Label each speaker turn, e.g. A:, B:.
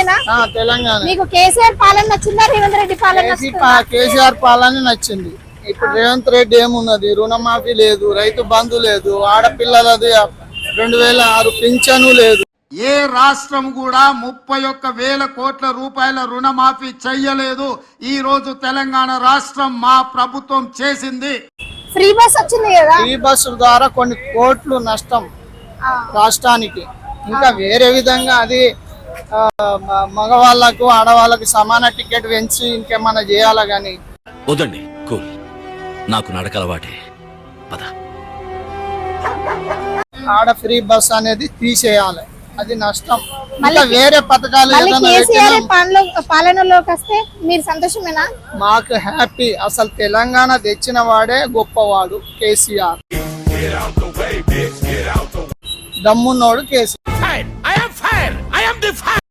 A: తెలంగాణనా?
B: తెలంగాణ.
A: మీకు కేసీఆర్ పాలన నచ్చిందా, రేవంత్ రెడ్డి పాలన?
B: కేసీఆర్ పాలన నచ్చింది. ఇప్పుడు రేవంత్ రెడ్డి ఏమున్నది, రుణమాఫీ లేదు, రైతు బంధు లేదు, ఆడపిల్లలది 2006 పింఛను లేదు.
C: ఏ రాష్ట్రం కూడా 31,000 కోట్ల రూపాయల రుణమాఫీ చెయ్యలేదు. ఈ రోజు తెలంగాణ రాష్ట్రం మా ప్రభుత్వం చేసింది.
A: ఫ్రీ బస్ వచ్చింది కదా,
B: ఫ్రీ బస్సు ద్వారా కొన్ని కోట్లు నష్టం రాష్ట్రానికి. ఇంకా వేరే విధంగా అది మగవాళ్ళకు ఆడవాళ్ళకు సమాన టికెట్ పెంచి ఇంకేమన్నా చేయాలా గానీ.
D: వదండి, కూల్, నాకు నడకలవాటే. పద.
B: ఆడ ఫ్రీ బస్ అనేది తీసేయాలి, అది నష్టం. ఇంకా వేరే పథకాలు
A: పాలనలోకి వస్తే మీరు సంతోషమేనా?
B: మాకు హ్యాపీ. అసలు తెలంగాణ తెచ్చిన వాడే గొప్పవాడు కేసీఆర్. దమ్మున్నోడు కేసీఆర్.